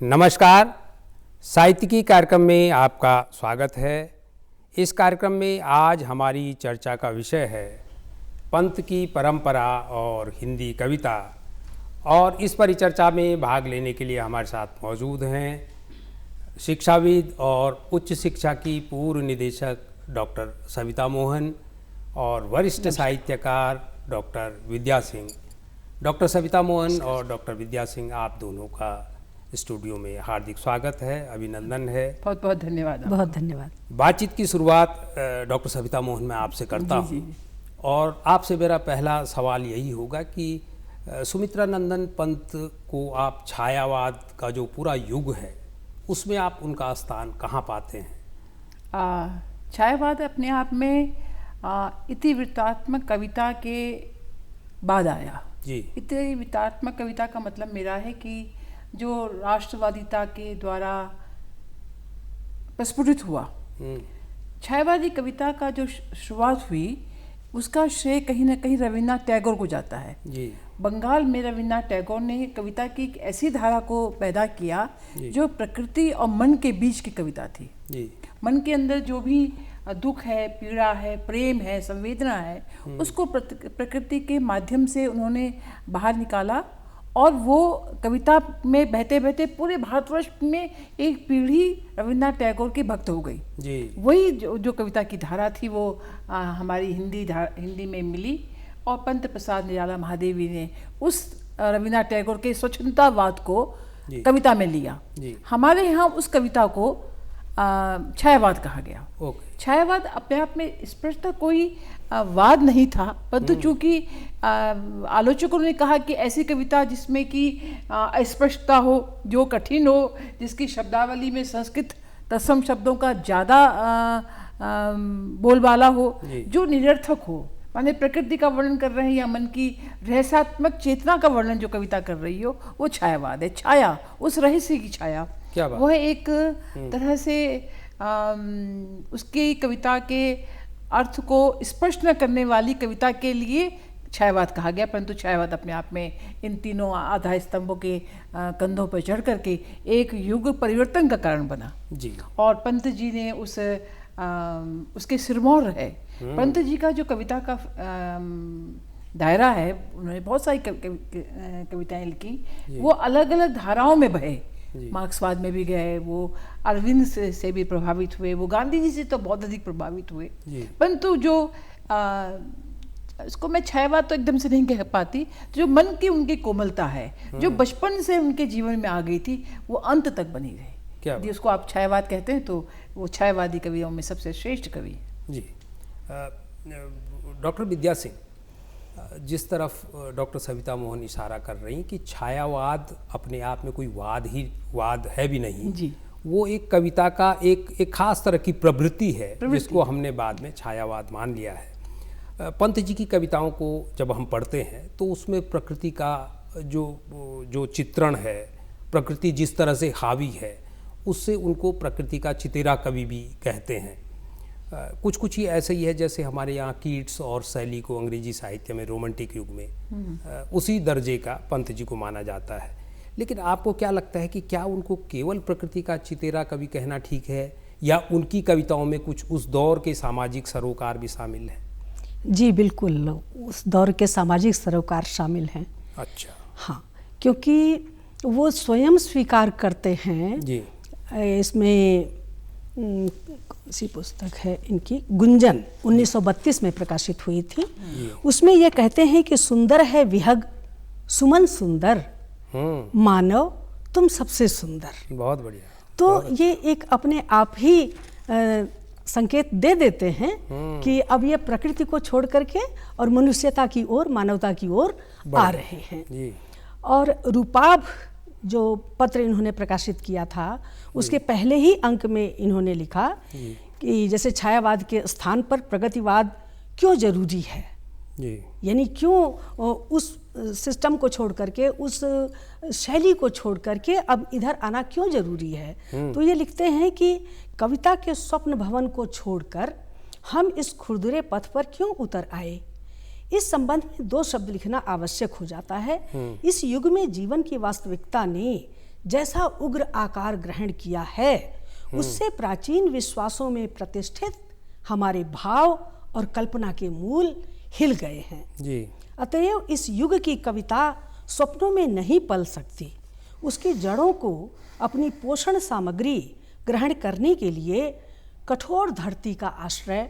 नमस्कार। साहित्यिकी कार्यक्रम में आपका स्वागत है। इस कार्यक्रम में आज हमारी चर्चा का विषय है पंत की परंपरा और हिंदी कविता, और इस परिचर्चा में भाग लेने के लिए हमारे साथ मौजूद हैं शिक्षाविद और उच्च शिक्षा की पूर्व निदेशक डॉक्टर सविता मोहन और वरिष्ठ साहित्यकार डॉक्टर विद्या सिंह। डॉक्टर सविता मोहन और डॉक्टर विद्या सिंह, आप दोनों का स्टूडियो में हार्दिक स्वागत है, अभिनंदन है। बहुत बहुत धन्यवाद। बहुत धन्यवाद। बातचीत की शुरुआत डॉक्टर सविता मोहन मैं आपसे करता हूँ, और आपसे मेरा पहला सवाल यही होगा कि सुमित्रा नंदन पंत को आप छायावाद का जो पूरा युग है उसमें आप उनका स्थान कहाँ पाते हैं? छायावाद अपने आप में इतिवृत्तात्मक कविता के बाद आया जी। इतिवृत्तात्मक कविता का मतलब मेरा है कि जो राष्ट्रवादिता के द्वारा प्रस्फुटित हुआ, छायावादी कविता का जो शुरुआत हुई उसका श्रेय कहीं ना कहीं रविन्द्रनाथ टैगोर को जाता है जी। बंगाल में रविन्द्रनाथ टैगोर ने कविता की एक ऐसी धारा को पैदा किया जो प्रकृति और मन के बीच की कविता थी जी। मन के अंदर जो भी दुख है, पीड़ा है, प्रेम है, संवेदना है, उसको प्रकृति के माध्यम से उन्होंने बाहर निकाला, और वो कविता में बहते बहते पूरे भारतवर्ष में एक पीढ़ी रविन्द्रनाथ टैगोर की भक्त हो गई जी। वही जो कविता की धारा थी वो हमारी हिंदी में मिली, और पंत प्रसाद निराला महादेवी ने उस रविन्द्रनाथ टैगोर के स्वच्छंदतावाद को कविता में लिया। हमारे यहाँ उस कविता को छायावाद कहा गया। छायावाद अपने आप में स्पष्टतः कोई वाद नहीं था, परंतु चूंकि आलोचकों ने कहा कि ऐसी कविता जिसमें कि अस्पष्टता हो, जो कठिन हो, जिसकी शब्दावली में संस्कृत तत्सम शब्दों का ज़्यादा बोलबाला हो, जो निरर्थक हो, माने प्रकृति का वर्णन कर रहे हैं या मन की रहस्यात्मक चेतना का वर्णन जो कविता कर रही हो, वो छायावाद है। छाया, उस रहस्य की छाया, वह एक तरह से उसकी कविता के अर्थ को स्पष्ट न करने वाली कविता के लिए छायावाद कहा गया। परंतु छायावाद अपने आप में इन तीनों आधार स्तंभों के कंधों पर चढ़ करके एक युग परिवर्तन का कारण बना जी। और पंत जी ने उसके सिरमौर रहे। पंत जी का जो कविता का दायरा है, उन्होंने बहुत सारी कविताएं लिखी, वो अलग अलग धाराओं में बहे। मार्क्सवाद में भी गए, वो अरविंद से भी प्रभावित हुए, वो गांधी जी से तो बहुत अधिक प्रभावित हुए, परंतु जो इसको मैं छायावाद तो एकदम से नहीं कह पाती, जो मन की उनकी कोमलता है, जो बचपन से उनके जीवन में आ गई थी, वो अंत तक बनी रही। यदि उसको आप छायावाद कहते हैं तो वो छायावादी कवियों में सबसे श्रेष्ठ कवि जी। डॉक्टर विद्या सिंह, जिस तरफ डॉक्टर सविता मोहन इशारा कर रही हैं कि छायावाद अपने आप में कोई वाद है भी नहीं जी। वो एक कविता का एक खास तरह की प्रवृत्ति है जिसको हमने बाद में छायावाद मान लिया है। पंत जी की कविताओं को जब हम पढ़ते हैं तो उसमें प्रकृति का जो चित्रण है, प्रकृति जिस तरह से हावी है, उससे उनको प्रकृति का चितेरा कवि भी कहते हैं। कुछ ही ऐसे ही है जैसे हमारे यहाँ कीट्स और शैली को अंग्रेजी साहित्य में रोमांटिक युग में उसी दर्जे का पंत जी को माना जाता है। लेकिन आपको क्या लगता है कि क्या उनको केवल प्रकृति का चितेरा कवि कहना ठीक है, या उनकी कविताओं में कुछ उस दौर के सामाजिक सरोकार भी शामिल हैं? जी बिल्कुल, उस दौर के सामाजिक सरोकार शामिल हैं। अच्छा। हाँ, क्योंकि वो स्वयं स्वीकार करते हैं जी। इसमें सी पुस्तक है इनकी, गुंजन 1932 में प्रकाशित हुई थी। उसमें ये कहते हैं कि सुंदर है विहग सुमन सुंदर, मानव तुम सबसे सुंदर। बहुत बढ़िया। तो ये एक अपने आप ही संकेत दे देते हैं कि अब ये प्रकृति को छोड़ करके और मनुष्यता की ओर, मानवता की ओर आ रहे हैं जी। और रूपाभ जो पत्र इन्होंने प्रकाशित किया था, उसके पहले ही अंक में इन्होंने लिखा कि जैसे छायावाद के स्थान पर प्रगतिवाद क्यों जरूरी है, यानी क्यों उस सिस्टम को छोड़ करके, उस शैली को छोड़ करके अब इधर आना क्यों जरूरी है। तो ये लिखते हैं कि कविता के स्वप्न भवन को छोड़कर हम इस खुरदुरे पथ पर क्यों उतर आए। इस संबंध में दो शब्द लिखना आवश्यक हो जाता है। इस युग में जीवन की वास्तविकता ने जैसा उग्र आकार ग्रहण किया है, उससे प्राचीन विश्वासों में प्रतिष्ठित हमारे भाव और कल्पना के मूल हिल गए हैं जी। अतएव इस युग की कविता स्वप्नों में नहीं पल सकती। उसकी जड़ों को अपनी पोषण सामग्री ग्रहण करने के लिए कठोर धरती का आश्रय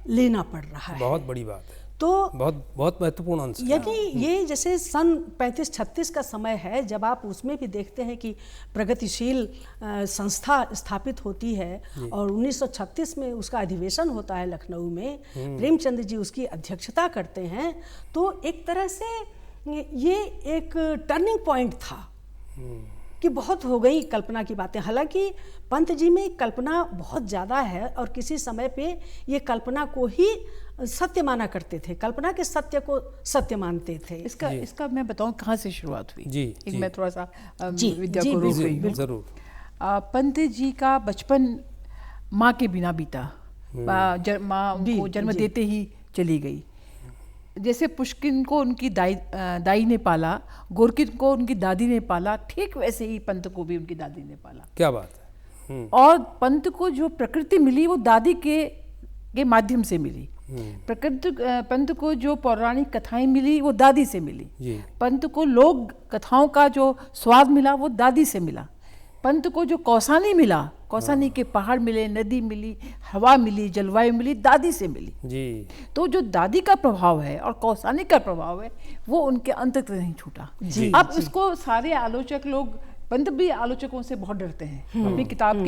लेना पड़ रहा है। बहुत बड़ी बात है, तो बहुत महत्वपूर्ण अंश है। यदि ये जैसे सन 35-36 का समय है, जब आप उसमें भी देखते हैं कि प्रगतिशील संस्था स्थापित होती है और 1936 में उसका अधिवेशन होता है लखनऊ में, प्रेमचंद जी उसकी अध्यक्षता करते हैं, तो एक तरह से ये एक टर्निंग पॉइंट था कि बहुत हो गई कल्पना की बातें। हालांकि पंत जी में कल्पना बहुत ज़्यादा है और किसी समय पे ये कल्पना को ही सत्य माना करते थे, कल्पना के सत्य को सत्य मानते थे। इसका मैं बताऊं कहाँ से शुरुआत हुई। जी, एक जी। मैं थोड़ा सा जी, विद्या जी, को रोक बिल्कुल, रही हूँ। जरूर। पंत जी का बचपन माँ के बिना बीता। माँ उनको जन्म देते ही चली गई। जैसे पुष्किन को उनकी दाई ने पाला, गोरकिन को उनकी दादी ने पाला, ठीक वैसे ही पंत को भी उनकी दादी ने पाला। क्या बात है। और पंत को जो प्रकृति मिली वो दादी के माध्यम से मिली। पंत को जो पौराणिक कथाएं मिली वो दादी से मिली। पंत को लोक कथाओं का जो स्वाद मिला वो दादी से मिला। पंत को जो कौसानी मिला, कौसानी के पहाड़ मिले, नदी मिली, हवा मिली, जलवायु मिली, दादी से मिली जी। तो जो दादी का प्रभाव है और कौसानी का प्रभाव है वो उनके अंत तक नहीं छूटा। अब इसको सारे आलोचक लोग, पंत भी आलोचकों से बहुत डरते हैं। अपनी किताब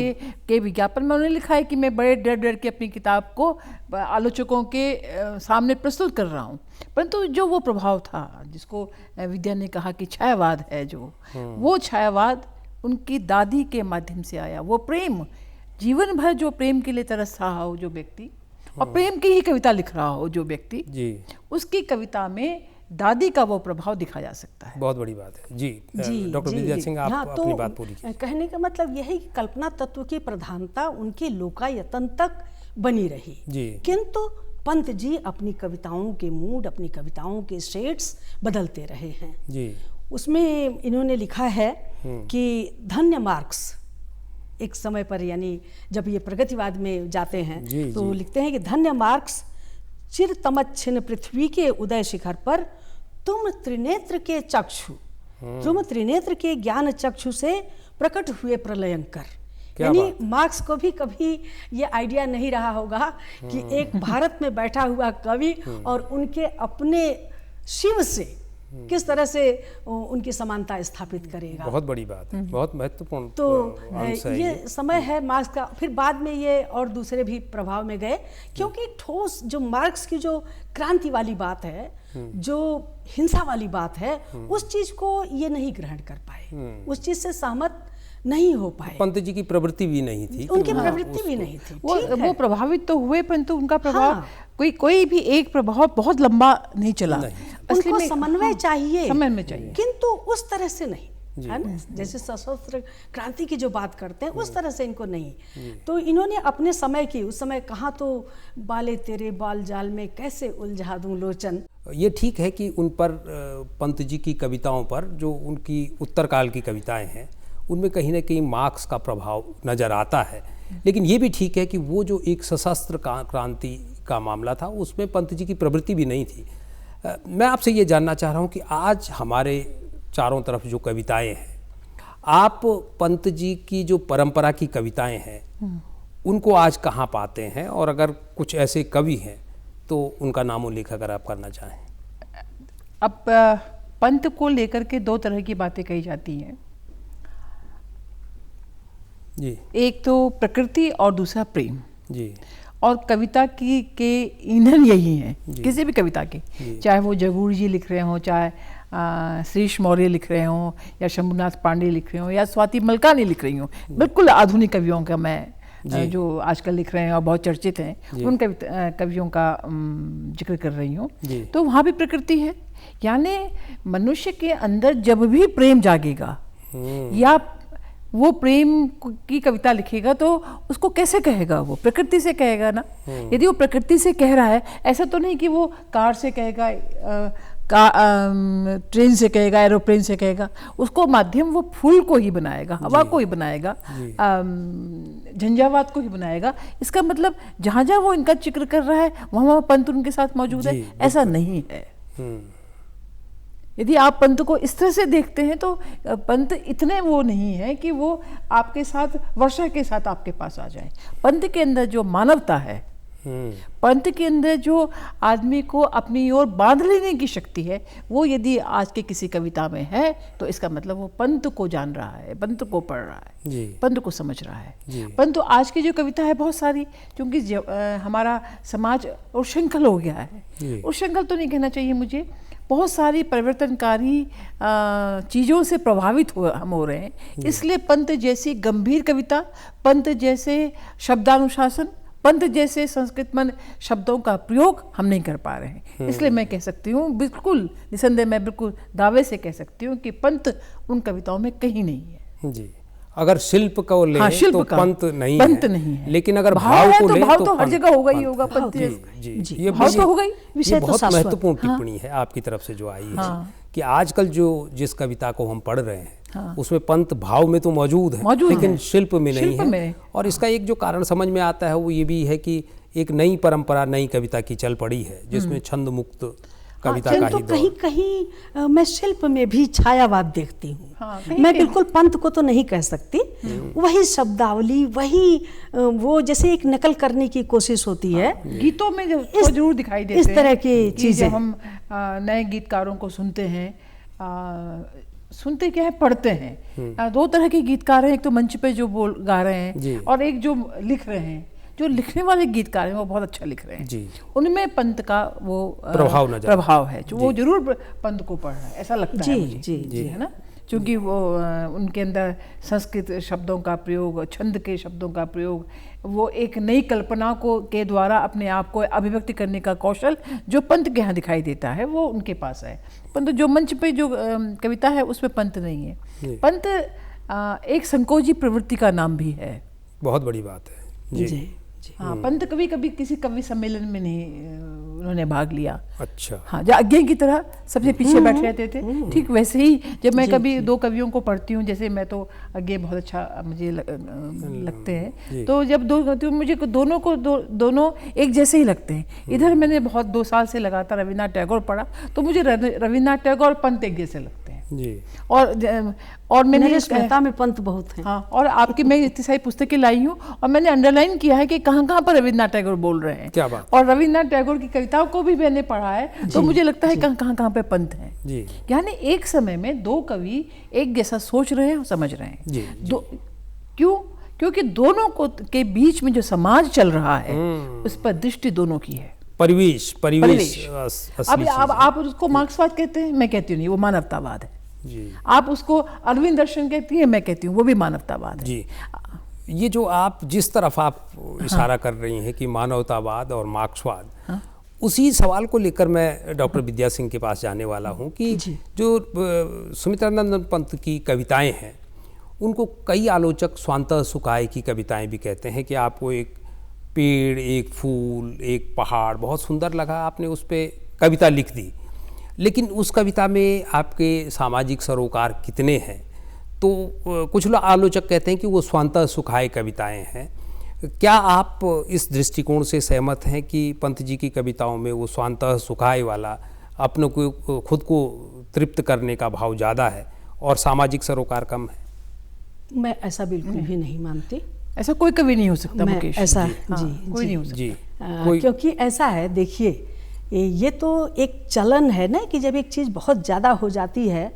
के विज्ञापन में उन्होंने लिखा है कि मैं बड़े डर के अपनी किताब को आलोचकों के सामने प्रस्तुत कर रहा हूँ, परंतु जो वो प्रभाव था जिसको विद्या ने कहा कि छायावाद है, जो वो छायावाद उनकी दादी के माध्यम से आया। वो प्रेम, जीवन भर जो प्रेम के लिए तरस रहा हो जो व्यक्ति, और प्रेम की ही कविता लिख रहा हो जो व्यक्ति, उसकी कविता में दादी का वो प्रभाव दिखा जा सकता है। बहुत बड़ी बात है। जी डॉक्टर विद्या सिंह, आप अपनी बात पूरी कीजिए। कहने का मतलब यही कि कल्पना तत्व की प्रधानता उनके लोकायतन तक बनी रही, किंतु पंत जी अपनी कविताओं के मूड, अपनी कविताओं के शेड्स बदलते रहे हैं जी। उसमें इन्होंने लिखा है कि धन्य मार्क्स, एक समय पर यानी जब ये प्रगतिवाद में जाते हैं तो लिखते हैं कि धन्य मार्क्स, चिर तमच्छिन पृथ्वी के उदय शिखर पर तुम त्रिनेत्र के चक्षु, तुम त्रिनेत्र के ज्ञान चक्षु से प्रकट हुए प्रलयंकर। यानी मार्क्स को भी कभी ये आइडिया नहीं रहा होगा कि एक भारत में बैठा हुआ कवि और उनके अपने शिव से किस तरह से उनकी समानता स्थापित करेगा। बहुत बड़ी बात है, बहुत महत्वपूर्ण। तो ये समय है मार्क्स का। फिर बाद में ये और दूसरे भी प्रभाव में गए, क्योंकि ठोस जो मार्क्स की जो क्रांति वाली बात है, जो हिंसा वाली बात है, उस चीज को ये नहीं ग्रहण कर पाए, उस चीज से सहमत नहीं हो पाए। पंत जी की प्रवृत्ति भी नहीं थी, उनकी प्रवृत्ति भी नहीं थी। वो प्रभावित तो हुए, परंतु उनका प्रभाव कोई भी एक प्रभाव बहुत लंबा नहीं चला। उनको समन्वय चाहिए, किंतु उस तरह से नहीं, है ना। जैसे सशस्त्र क्रांति की जो बात करते हैं उस तरह से इनको नहीं। तो इन्होंने अपने समय की, उस समय कहाँ तो बाले तेरे बाल जाल में कैसे उलझा दूं लोचन। ये ठीक है कि उन पर पंत जी की कविताओं पर, जो उनकी उत्तरकाल की कविताएं हैं, उनमें कहीं ना कहीं मार्क्स का प्रभाव नज़र आता है। लेकिन ये भी ठीक है कि वो जो एक सशस्त्र क्रांति का मामला था उसमें पंत जी की प्रवृत्ति भी नहीं थी। मैं आपसे ये जानना चाह रहा हूँ कि आज हमारे चारों तरफ जो कविताएं हैं, आप पंत जी की जो परंपरा की कविताएं हैं उनको आज कहाँ पाते हैं, और अगर कुछ ऐसे कवि हैं तो उनका नाम उल्लेख अगर आप करना चाहें। अब पंत को लेकर के दो तरह की बातें कही जाती हैं जी। एक तो प्रकृति और दूसरा प्रेम जी। और कविता की के ईंधन यही हैं, किसी भी कविता के, चाहे वो जगूर जी लिख रहे हों, चाहे श्रीश मौर्य लिख रहे हों, या शंभुनाथ पांडे लिख रहे हों, या स्वाति मलकानी लिख रही हों, बिल्कुल आधुनिक कवियों का मैं जो आजकल लिख रहे हैं और बहुत चर्चित हैं उन कवियों का जिक्र कर रही हूँ। तो वहाँ भी प्रकृति है, यानी मनुष्य के अंदर जब भी प्रेम जागेगा या वो प्रेम की कविता लिखेगा तो उसको कैसे कहेगा, वो प्रकृति से कहेगा ना। यदि वो प्रकृति से कह रहा है, ऐसा तो नहीं कि वो कार से कहेगा, ट्रेन से कहेगा, एरोप्लेन से कहेगा, उसको माध्यम वो फूल को ही बनाएगा, हवा को ही बनाएगा, झंझावात को ही बनाएगा। इसका मतलब जहाँ जहाँ वो इनका जिक्र कर रहा है वहाँ वहाँ पंत उनके साथ मौजूद है, ऐसा नहीं है। यदि आप पंत को इस तरह से देखते हैं तो पंत इतने वो नहीं है कि वो आपके साथ वर्षा के साथ आपके पास आ जाए। पंत के अंदर जो मानवता है, पंत के अंदर जो आदमी को अपनी ओर बांध लेने की शक्ति है, वो यदि आज के किसी कविता में है तो इसका मतलब वो पंत को जान रहा है, पंत को पढ़ रहा है, पंत को समझ रहा है। पंतु आज की जो कविता है बहुत सारी, क्योंकि हमारा समाज उच्छृंखल हो गया है, उच्छृंखल तो नहीं कहना चाहिए मुझे, बहुत सारी परिवर्तनकारी चीज़ों से प्रभावित हम हो रहे हैं। इसलिए पंत जैसी गंभीर कविता, पंत जैसे शब्दानुशासन, पंत जैसे संस्कृत में शब्दों का प्रयोग हम नहीं कर पा रहे हैं। इसलिए मैं कह सकती हूँ, बिल्कुल निसंदेह मैं बिल्कुल दावे से कह सकती हूँ कि पंत उन कविताओं में कहीं नहीं है। जी, अगर शिल्प को ले तो पंत नहीं है, लेकिन अगर भाव को ले तो हर जगह होगा ही होगा पंत। जी, ये बहुत महत्वपूर्ण टिप्पणी है आपकी तरफ से जो आई है कि आजकल जो जिस कविता को हम पढ़ रहे हैं उसमें पंत भाव में तो मौजूद है, लेकिन शिल्प में नहीं है। और इसका एक जो कारण समझ में आता है वो ये भी है कि एक नई परंपरा, नई कविता की चल पड़ी है जिसमें छंद मुक्त कविता का ही कहीं कहीं मैं शिल्प में भी छायावाद देखती हूँ। मैं बिल्कुल पंत को तो नहीं कह सकती, वही शब्दावली, वही वो जैसे एक नकल करने की कोशिश होती है गीतों में जरूर दिखाई देते हैं इस तरह की चीजें। हम नए गीतकारों को सुनते हैं, सुनते क्या है, पढ़ते हैं। दो तरह के गीतकार हैं, एक तो मंच पे जो गा रहे हैं और एक जो लिख रहे हैं। जो लिखने वाले गीतकार हैं वो बहुत अच्छा लिख रहे हैं, उनमें पंत का वो प्रभाव है, जो वो जरूर पंत को पढ़ रहा है, ऐसा लगता है मुझे, है ना, क्योंकि वो उनके अंदर संस्कृत शब्दों का प्रयोग, छंद के शब्दों का प्रयोग, वो एक नई कल्पना को के द्वारा अपने आप को अभिव्यक्ति करने का कौशल जो पंत के यहाँ दिखाई देता है वो उनके पास है। परंतु जो मंच पे जो कविता है उसमें पंत नहीं है। पंत एक संकोची प्रवृत्ति का नाम भी है। बहुत बड़ी बात है जी। हाँ, पंत कभी कभी किसी कवि सम्मेलन में नहीं उन्होंने भाग लिया। अच्छा। हाँ, जो आज्ञा की तरह सबसे पीछे बैठे रहते थे, ठीक वैसे ही जब मैं कभी दो कवियों को पढ़ती हूँ, जैसे मैं तो आज्ञा बहुत अच्छा मुझे लगते हैं, तो जब तो मुझे दोनों एक जैसे ही लगते हैं। इधर मैंने बहुत 2 साल से लगातार रविन्द्रनाथ टैगोर पढ़ा, तो मुझे रविन्द्रनाथ टैगोर और पंत एक जैसे लगते हैं जी। और मैंने स्मृता में पंत बहुत है। हाँ, और आपकी मैं इतनी सारी पुस्तकें लाई हूँ और मैंने अंडरलाइन किया है कि कहाँ कहाँ पर रविन्द्रनाथ टैगोर बोल रहे हैं। क्या बात। और रविन्द्रनाथ टैगोर की कविताओं को भी मैंने पढ़ा है, तो मुझे लगता है कहाँ पे पंत है। यानी एक समय में 2 कवि एक जैसा सोच रहे हैं और समझ रहे हैं। क्यों? क्योंकि दोनों को के बीच में जो समाज चल रहा है उस पर दृष्टि दोनों की है। परिवेश। अब आप उसको मार्क्सवाद कहते हैं, मैं कहती हूँ नहीं, वो मानवतावाद है जी। आप उसको अरविंद दर्शन कहती हैं, मैं कहती हूँ वो भी मानवतावाद है जी। ये जो आप जिस तरफ आप इशारा कर रही हैं कि मानवतावाद और मार्क्सवाद, उसी सवाल को लेकर मैं डॉक्टर विद्या सिंह के पास जाने वाला हूँ कि जो सुमित्रानंद पंत की कविताएं हैं उनको कई आलोचक स्वांतः सुखाय की कविताएं भी कहते हैं कि आपको एक पेड़, एक फूल, एक पहाड़ बहुत सुंदर लगा, आपने उस पर कविता लिख दी, लेकिन उस कविता में आपके सामाजिक सरोकार कितने हैं? तो कुछ लोग आलोचक कहते हैं कि वो स्वांतः सुखाय कविताएं हैं। क्या आप इस दृष्टिकोण से सहमत हैं कि पंत जी की कविताओं में वो स्वांतः सुखाय वाला, अपने को खुद को तृप्त करने का भाव ज़्यादा है और सामाजिक सरोकार कम है? मैं ऐसा बिल्कुल भी नहीं मानती। ऐसा कोई कवि नहीं हो सकता मुकेश, ऐसा कोई नहीं हो सकता। क्योंकि ऐसा है, देखिए ये तो एक चलन है ना कि जब एक चीज़ बहुत ज़्यादा हो जाती है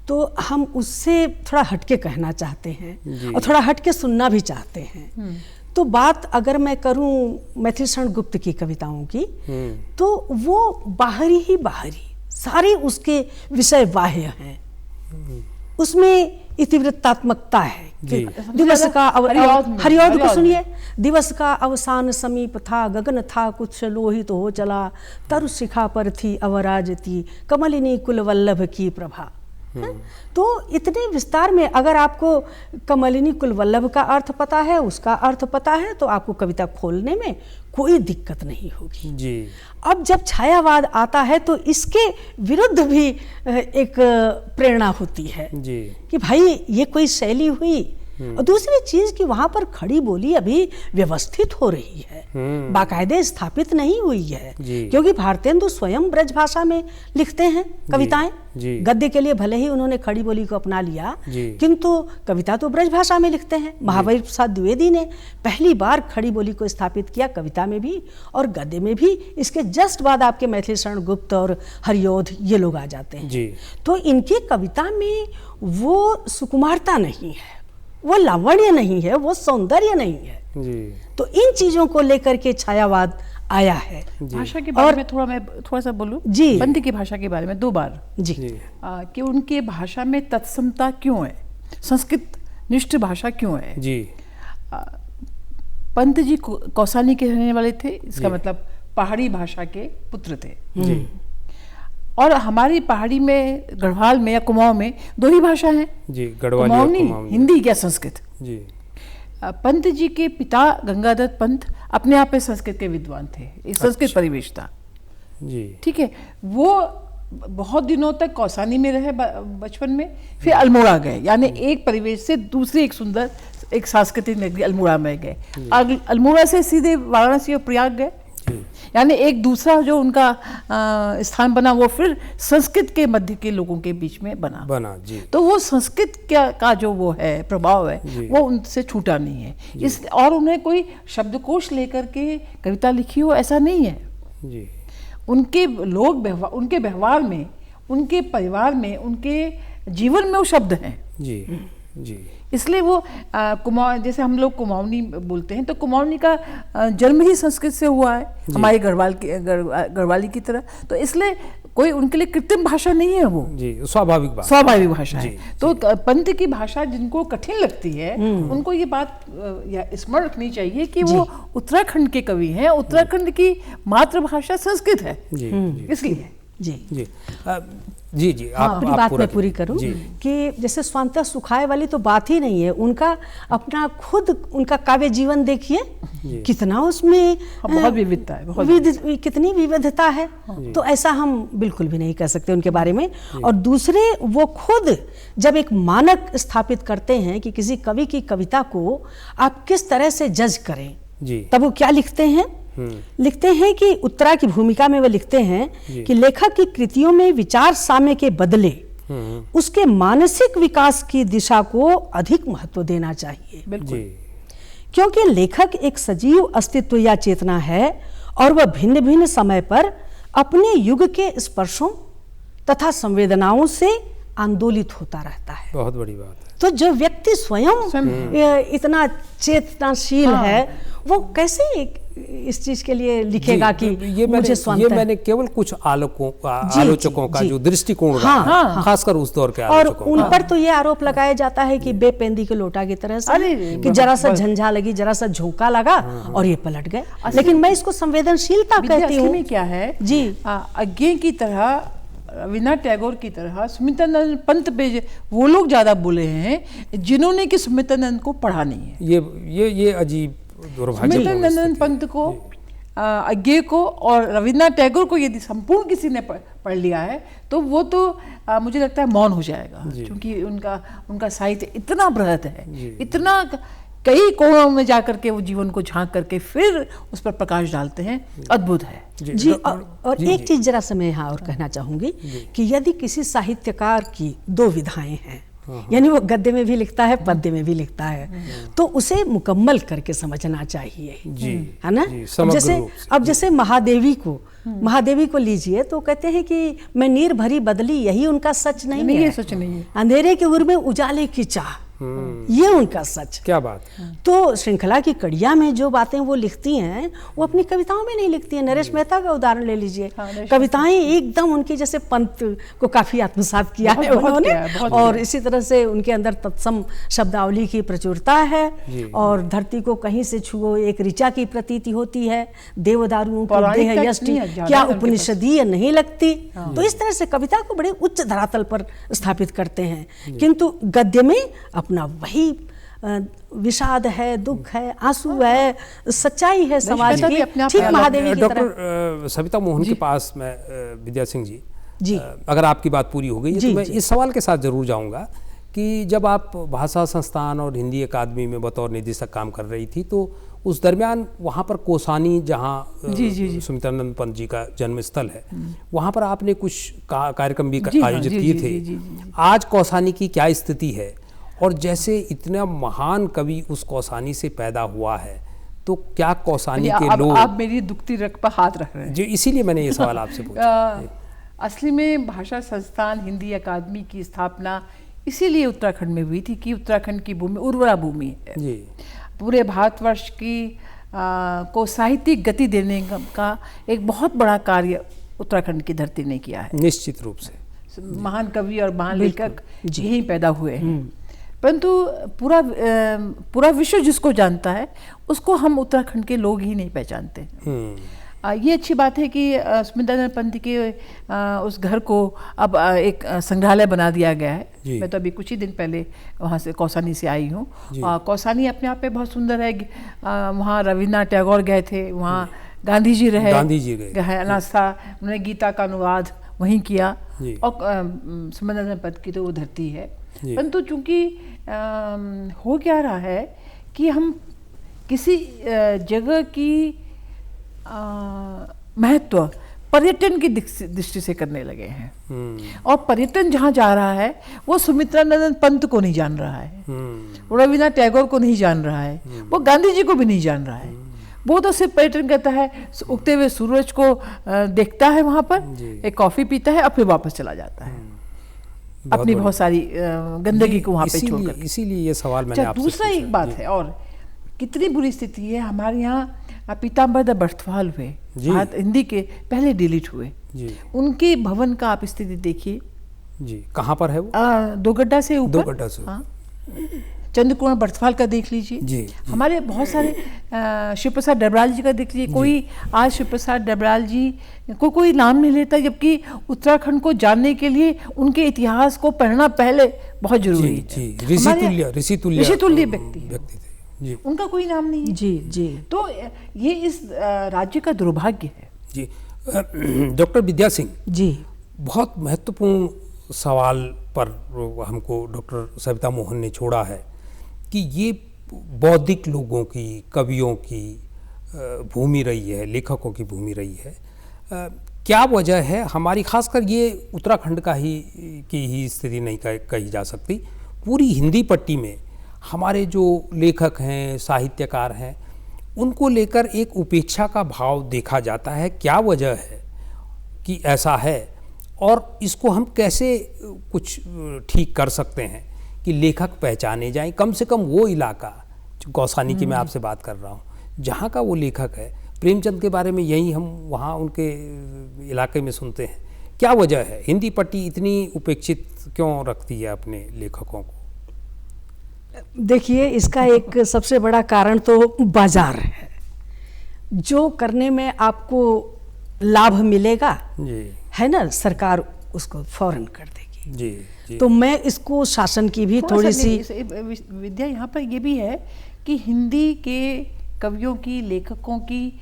तो हम उससे थोड़ा हटके कहना चाहते हैं और थोड़ा हटके सुनना भी चाहते हैं। तो बात अगर मैं करूं मैथिली शरण गुप्त की कविताओं की, तो वो बाहरी सारे उसके विषय बाह्य हैं, उसमें इतिवृत्तात्मकता है। दिवस का हरिऔध को सुनिए, दिवस का अवसान समीप था, गगन था कुछ लोहित हो चला, तरु शिखा पर थी अवराजती, कमलिनी कुल वल्लभ की प्रभा। तो इतने विस्तार में अगर आपको कमलिनी कुलवल्लभ का अर्थ पता है, उसका अर्थ पता है, तो आपको कविता खोलने में कोई दिक्कत नहीं होगी जी। अब जब छायावाद आता है तो इसके विरुद्ध भी एक प्रेरणा होती है जी। कि भाई ये कोई शैली हुई। और दूसरी चीज कि वहां पर खड़ी बोली अभी व्यवस्थित हो रही है, बाकायदे स्थापित नहीं हुई है, क्योंकि भारतेंदु स्वयं ब्रज भाषा में लिखते हैं कविताएं। गद्य के लिए भले ही उन्होंने खड़ी बोली को अपना लिया, किंतु कविता तो ब्रज भाषा में लिखते हैं। महावीर प्रसाद द्विवेदी ने पहली बार खड़ी बोली को स्थापित किया, कविता में भी और गद्य में भी। इसके जस्ट बाद आपके मैथिली शरण गुप्त और हरियोध ये लोग आ जाते हैं। तो इनकी कविता में वो सुकुमारता नहीं है, वो लावण्य नहीं है, वो सौंदर्य नहीं है जी। तो इन चीजों को लेकर के छायावाद आया है। भाषा के बारे में मैं थोड़ा सा बोलूं जी, पंत की भाषा के बारे में 2 बार जी, कि उनके भाषा में तत्समता क्यों है, संस्कृत निष्ठ भाषा क्यों है जी। पंत जी कौसानी के रहने वाले थे, इसका मतलब पहाड़ी भाषा के पुत्र थे जी। और हमारी पहाड़ी में गढ़वाल में या कुमाऊं में 2 ही भाषा हैं जी, कुमाऊनी, हिंदी या संस्कृत जी। पंत जी के पिता गंगादत्त पंत अपने आप में संस्कृत के विद्वान थे, संस्कृत परिवेश था जी। ठीक है, वो बहुत दिनों तक कौसानी में रहे बचपन में, फिर अल्मोड़ा गए, यानी एक परिवेश से दूसरी एक सुंदर एक सांस्कृतिक नगरी अल्मोड़ा में गए। अल्मोड़ा से सीधे वाराणसी और प्रयाग गए, यानी एक दूसरा जो उनका स्थान बना वो फिर संस्कृत के मध्य के लोगों के बीच में बना जी। तो वो संस्कृत का जो वो है प्रभाव है वो उनसे छूटा नहीं है इस, और उन्हें कोई शब्दकोश लेकर के कविता लिखी हो ऐसा नहीं है जी। उनके उनके व्यवहार में, उनके परिवार में, उनके जीवन में वो शब्द हैं जी जी। इसलिए वो जैसे हम लोग कुमाऊनी बोलते हैं, तो कुमाऊनी का जन्म ही संस्कृत से हुआ है, हमारे गढ़वाली की तरह। तो इसलिए कोई उनके लिए कृत्रिम भाषा नहीं है, वो जी स्वाभाविक भाषा है। तो पंत की भाषा जिनको कठिन लगती है उनको ये बात स्मरण रखनी चाहिए कि वो उत्तराखंड के कवि हैं, उत्तराखंड की मातृभाषा संस्कृत है इसलिए जी जी जी जी। अपनी बात मैं पूरी करूं कि जैसे स्वांतः सुखाए वाली तो बात ही नहीं है, उनका अपना खुद उनका काव्य जीवन देखिए कितना उसमें बहुत विविधता है, कितनी विविधता है। तो ऐसा हम बिल्कुल भी नहीं कह सकते उनके बारे में। और दूसरे वो खुद जब एक मानक स्थापित करते हैं कि किसी कवि की कविता को आप किस तरह से जज करें, तब वो क्या लिखते हैं, लिखते हैं कि उत्तरा की भूमिका में वो लिखते हैं कि लेखक की कृतियों में विचार साम्य के बदले उसके मानसिक विकास की दिशा को अधिक महत्व देना चाहिए। बिल्कुल, क्योंकि लेखक एक सजीव अस्तित्व या चेतना है और वह भिन्न भिन्न समय पर अपने युग के स्पर्शों तथा संवेदनाओं से आंदोलित होता रहता है। बहुत बड़ी बात है। तो जो व्यक्ति स्वयं इतना चेतनाशील है वो कैसे इस चीज के लिए लिखेगा कि ये मैंने केवल कुछ आलोचकों का जो दृष्टिकोण रहा, खासकर उस दौर के आलोचकों, और उन पर तो ये आरोप लगाया जाता है कि बेपेंदी के लोटा की तरह से कि जरा सा झंझा लगी, जरा सा झोंका लगा और ये पलट गए। लेकिन मैं इसको संवेदनशीलता कहती हूँ क्या है जी। अज्ञे की तरह, रवीन्द्रनाथ टैगोर की तरह सुमित्रानंद पंत पे वो लोग ज्यादा बोले हैं जिन्होंने कि सुमित्रानंद को पढ़ा नहीं है। ये अजीब दुर्भाग्य। सुमित्रानंद पंत को, अज्ञे को और रवीन्द्रनाथ टैगोर को यदि संपूर्ण किसी ने पढ़ लिया है तो वो तो मुझे लगता है मौन हो जाएगा, क्योंकि उनका साहित्य इतना बृहद है, इतना कई कोणों में जाकर के वो जीवन को झांक करके फिर उस पर प्रकाश डालते हैं, अद्भुत है जी। और एक चीज जरा से मैं यहाँ और कहना चाहूंगी कि यदि किसी साहित्यकार की 2 विधाएं हैं, यानी वो गद्य में भी लिखता है, पद्य में भी लिखता है, तो उसे मुकम्मल करके समझना चाहिए जी, है ना। जैसे महादेवी को लीजिए तो कहते हैं कि मैं नीर भरी बदली, यही उनका सच नहीं है, सच नहीं है। अंधेरे के उर में उजाले की चाह, ये उनका सच। क्या बात। तो श्रृंखला की कड़िया में जो बातें वो लिखती हैं वो अपनी कविताओं में नहीं लिखती हैं। नरेश मेहता का उदाहरण ले लीजिए, कविताएं एकदम उनकी जैसे पंत को काफी आत्मसात किया है उन्होंने, और इसी तरह से उनके अंदर तत्सम शब्दावली की प्रचुरता है, और धरती को कहीं से छुओ एक ऋचा की प्रतीति होती है, देवदारुओं की देह यष्टि क्या उपनिषदीय नहीं लगती। तो इस तरह से कविता को बड़े उच्च धरातल पर स्थापित करते हैं, किंतु गद्य में अपना वही विषाद है, दुख है, आंसू है, सच्चाई है समाज की, ठीक महादेवी की तरह। डॉक्टर सविता मोहन के पास मैं विद्या सिंह जी, अगर आपकी बात पूरी हो गई है तो मैं इस सवाल के साथ जरूर जाऊंगा कि जब आप भाषा संस्थान और हिंदी अकादमी में बतौर निदेशक काम कर रही थी, तो उस दरमियान वहाँ पर कोसानी, जहाँ सुमित्रानंद पंत जी का जन्म स्थल है, वहाँ पर आपने कुछ कार्यक्रम भी आयोजित किए थे। आज कौसानी की क्या स्थिति है, और जैसे इतना महान कवि उस कौसानी से पैदा हुआ है, तो क्या कौसानी के लोग। आप मेरी दुखती रग पर हाथ रख रहे हैं जी, इसीलिए मैंने ये सवाल आपसे पूछा। असली में भाषा संस्थान हिंदी अकादमी की स्थापना इसीलिए उत्तराखंड में हुई थी कि उत्तराखंड की भूमि उर्वरा भूमि है जी। पूरे भारतवर्ष की को साहित्यिक गति देने का एक बहुत बड़ा कार्य उत्तराखंड की धरती ने किया है। निश्चित रूप से महान कवि और महान लेखक यहीं पैदा हुए हैं, परंतु पूरा विश्व जिसको जानता है उसको हम उत्तराखंड के लोग ही नहीं पहचानते। ये अच्छी बात है कि सुमित्रानंद पंत के उस घर को अब एक संग्रहालय बना दिया गया है। मैं तो अभी कुछ ही दिन पहले वहाँ से कौसानी से आई हूँ। कौसानी अपने आप में बहुत सुंदर है। वहाँ रविन्द्रनाथ टैगोर गए थे, वहाँ गांधी जी रहे, नास्ता, उन्होंने गीता का अनुवाद वहीं किया, और सुमित्रानंद पंत की तो वो धरती है। परंतु चूंकि हो क्या रहा है कि हम किसी जगह की महत्व पर्यटन की दृष्टि से करने लगे हैं, और पर्यटन जहाँ जा रहा है वो सुमित्रानंद पंत को नहीं जान रहा है, वो रविन्द्रनाथ टैगोर को नहीं जान रहा है, वो गांधी जी को भी नहीं जान रहा है। वो तो सिर्फ पर्यटन करता है, उगते हुए सूरज को देखता है वहाँ पर, एक कॉफ़ी पीता है और फिर वापस चला जाता है अपनी बहुत सारी गंदगी को वहाँ पे छोड़कर। इसीलिए ये सवाल मैंने आपसे दूसरा एक बात है, और कितनी बुरी स्थिति है हमारे यहाँ। पीताम्बर बर्थवाल हुए, हिंदी के पहले डिलीट हुए, उनके भवन का आप स्थिति देखिए जी। कहाँ पर है वो? दोगड्डा से ऊपर, दोगड्डा से। हाँ, चंद्रकुमार बर्थवाल का देख लीजिए जी। हमारे बहुत सारे शिव प्रसाद डबराल जी का देख लीजिए। कोई आज शिव प्रसाद डबराल जी को कोई नाम नहीं लेता, जबकि उत्तराखंड को जानने के लिए उनके इतिहास को पढ़ना पहले बहुत जरूरी है। ऋषि तुल्य व्यक्ति थे, उनका कोई नाम नहीं है जी जी। तो ये इस राज्य का दुर्भाग्य है जी। डॉक्टर विद्या सिंह जी, बहुत महत्वपूर्ण सवाल पर हमको डॉक्टर सविता मोहन ने छोड़ा है कि ये बौद्धिक लोगों की, कवियों की भूमि रही है, लेखकों की भूमि रही है। क्या वजह है हमारी, खासकर ये उत्तराखंड की ही स्थिति नहीं कही जा सकती, पूरी हिंदी पट्टी में हमारे जो लेखक हैं, साहित्यकार हैं, उनको लेकर एक उपेक्षा का भाव देखा जाता है। क्या वजह है कि ऐसा है, और इसको हम कैसे कुछ ठीक कर सकते हैं कि लेखक पहचाने जाएं? कम से कम वो इलाका, जो कौसानी की मैं आपसे बात कर रहा हूँ, जहाँ का वो लेखक है, प्रेमचंद के बारे में यही हम वहाँ उनके इलाके में सुनते हैं। क्या वजह है हिंदी पट्टी इतनी उपेक्षित क्यों रखती है अपने लेखकों को? देखिए, इसका एक सबसे बड़ा कारण तो बाजार है। जो करने में आपको लाभ मिलेगा है ना, सरकार उसको फौरन कर देगी जी। तो मैं इसको शासन की भी थोड़ी सी विद्या यहाँ पर ये भी है कि हिंदी के कवियों की, लेखकों की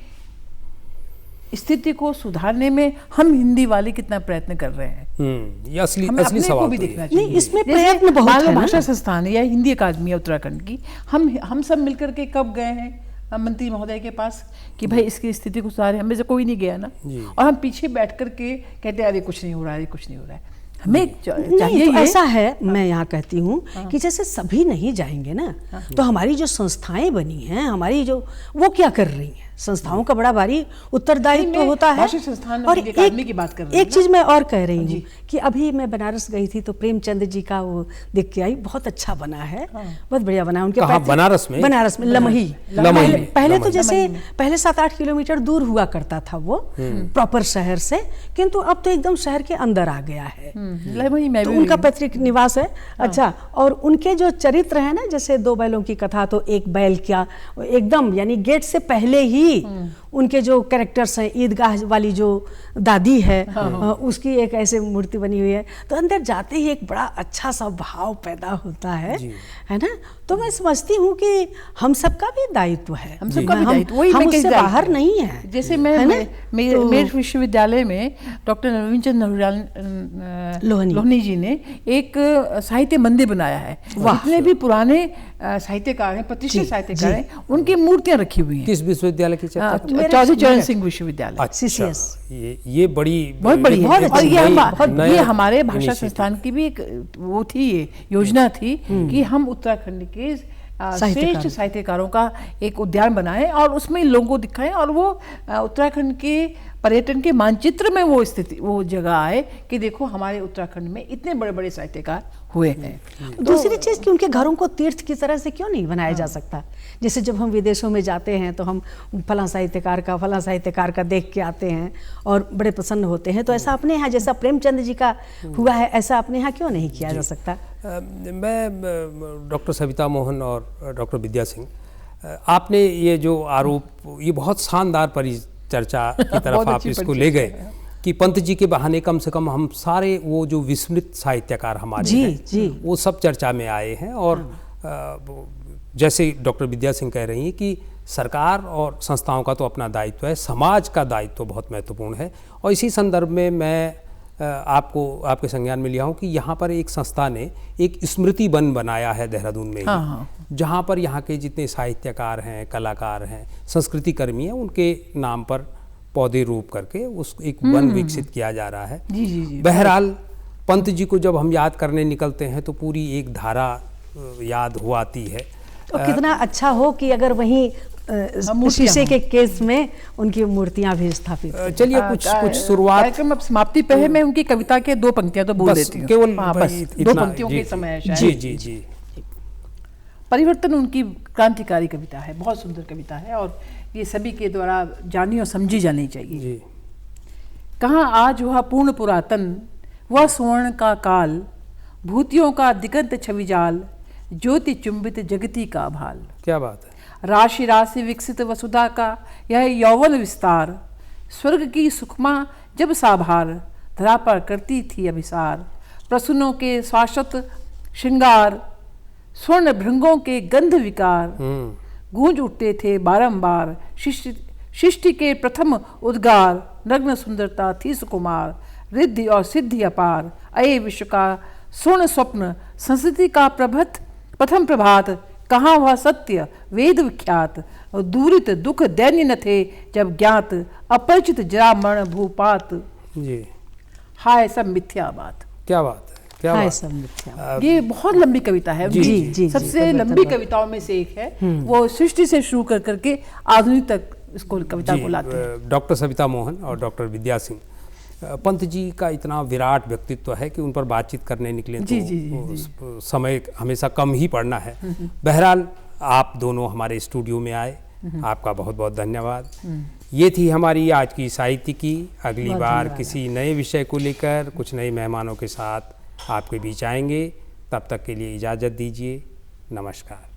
स्थिति को सुधारने में हम हिंदी वाले कितना प्रयत्न कर रहे हैं। ये असली सवाल भी तो देखना चाहिए। नहीं, इसमें प्रयत्न बहुत है। भाषा संस्थान या हिंदी अकादमी है उत्तराखंड की, हम सब मिलकर के कब गए हैं मंत्री महोदय के पास कि भाई इसकी स्थिति को सुधारे? हमें से कोई नहीं गया ना, और हम पीछे बैठ कर के कहते हैं अरे कुछ नहीं हो रहा है, कुछ नहीं हो रहा है। हमें चाहिए तो ऐसा है, मैं यहाँ कहती हूँ कि जैसे सभी नहीं जाएंगे ना, तो हमारी जो संस्थाएं बनी हैं, हमारी जो, वो क्या कर रही हैं? संस्थाओं का बड़ा भारी उत्तरदायित्व होता है। भाषा संस्थान और अकादमी की बात कर रहे हैं एक चीज मैं और कह रही हूँ कि अभी मैं बनारस गई थी तो प्रेमचंद जी का वो देख के आई, बहुत अच्छा बना है, बहुत बढ़िया बना है। उनके बनारस में लमही। पहले तो जैसे पहले 7-8 किलोमीटर दूर हुआ करता था वो प्रॉपर शहर से, किंतु अब तो एकदम शहर के अंदर आ गया है। तो उनका पैतृक निवास है। अच्छा, और उनके जो चरित्र है ना, जैसे 2 बैलों की कथा, तो एक बैल क्या एकदम यानी गेट से पहले ही उनके जो कैरेक्टर्स हैं, ईदगाह वाली जो दादी है उसकी एक ऐसे मूर्ति बनी हुई है, तो अंदर जाते ही एक बड़ा अच्छा सा भाव पैदा होता है ना। तो मैं समझती हूँ कि हम सबका भी दायित्व है, हम सबका भी दायित्व, वही हम उससे बाहर नहीं है। जैसे मेरे विश्वविद्यालय में डॉक्टर नवीन चंद लोहनी जी ने एक साहित्य मंदिर बनाया है। जितने भी पुराने साहित्यकार हैं, प्रतिष्ठित साहित्यकार हैं, उनकी मूर्तियां रखी हुई हैं। किस विश्वविद्यालय की? चौधरी चरण सिंह विश्वविद्यालय। अच्छा, ये बहुत बड़ी है। और ये हमारे भाषा संस्थान की भी एक वो थी, ये योजना थी कि हम उत्तराखंड के श्रेष्ठ साहित्यकारों का एक उद्यान बनाएं और उसमें लोगों को दिखाएं, और वो उत्तराखंड के पर्यटन के मानचित्र में वो जगह आए कि देखो हमारे उत्तराखंड में इतने बड़े बड़े साहित्यकार हुए हैं। दूसरी चीज कि उनके घरों को तीर्थ की तरह से क्यों नहीं बनाया जा सकता? जैसे जब हम विदेशों में जाते हैं तो हम फलां साहित्यकार का देख के आते हैं और बड़े प्रसन्न होते हैं, तो ऐसा अपने यहाँ जैसा प्रेमचंद जी का हुआ है, ऐसा अपने यहाँ क्यों नहीं किया जा सकता? मैं डॉक्टर सविता मोहन और डॉक्टर विद्या सिंह, आपने ये जो आरोप, ये बहुत शानदार परिचर्चा की तरफ आप इसको ले गए कि पंत जी के बहाने कम से कम हम सारे वो जो विस्मृत साहित्यकार हमारे हैं वो सब चर्चा में आए हैं। और जैसे डॉक्टर विद्या सिंह कह रही हैं कि सरकार और संस्थाओं का तो अपना दायित्व है, समाज का दायित्व बहुत महत्वपूर्ण है। और इसी संदर्भ में मैं आपके संज्ञान में लिया हूँ कि यहाँ पर एक संस्था ने एक स्मृति वन बनाया है देहरादून में ही, जहाँ पर यहाँ के जितने साहित्यकार हैं, कलाकार हैं, संस्कृति कर्मी हैं, उनके नाम पर पौधे रोप करके उस एक वन विकसित किया जा रहा है। बहरहाल पंत जी को जब हम याद करने निकलते हैं तो पूरी एक धारा याद हो आती है। तो कितना अच्छा हो कि अगर वहीं शीशे के केस में उनकी मूर्तियां भी स्थापित। चलिए कुछ शुरुआत, कार्यक्रम अब समाप्ति पे है। मैं उनकी कविता के 2 पंक्तियां तो बोल देती हूँ, केवल बस 2 पंक्तियों के समय है शायद। जी। परिवर्तन उनकी क्रांतिकारी कविता है, बहुत सुंदर कविता है और ये सभी के द्वारा जानी और समझी जानी चाहिए। कहाँ आज हुआ पूर्ण पुरातन, वह स्वर्ण का काल, भूतियों का दिगंत छवि जाल, ज्योति चुंबित जगती का भाल। क्या बात है। राशि राशि विकसित वसुधा का यह यौवन विस्तार, स्वर्ग की सुखमा जब साभार, धरा पर करती थी अभिसार। प्रसूनों के शाश्वत श्रृंगार, स्वर्ण भृंगों के गंध विकार, गूंज उठते थे बारंबार। सृष्टि के प्रथम उद्गार, नग्न सुंदरता थी सुकुमार। रिद्धि और सिद्धि अपार, अये विश्व का स्वर्ण स्वप्न। संस्कृति का प्रथम प्रभात, कहाँ वह सत्य वेद विख्यात। दूरित दुख दैन्य न थे जब ज्ञात, अपरिचित जरा मरण भूपात। हाय सब मिथ्या बात। क्या बात है, क्या बात। ये बहुत लंबी कविता है। जी, सबसे लंबी कविताओं में से एक है। वो सृष्टि से शुरू कर करके आधुनिक तक इसको कविता को लाते हैं। डॉक्टर सविता मोहन और डॉक्टर विद्या सिंह, पंत जी का इतना विराट व्यक्तित्व है कि उन पर बातचीत करने निकले तो समय हमेशा कम ही पड़ना है। बहरहाल आप दोनों हमारे स्टूडियो में आए, आपका बहुत बहुत धन्यवाद। ये थी हमारी आज की साहित्य की। अगली बार किसी नए विषय को लेकर कुछ नए मेहमानों के साथ आपके बीच आएंगे। तब तक के लिए इजाज़त दीजिए। नमस्कार।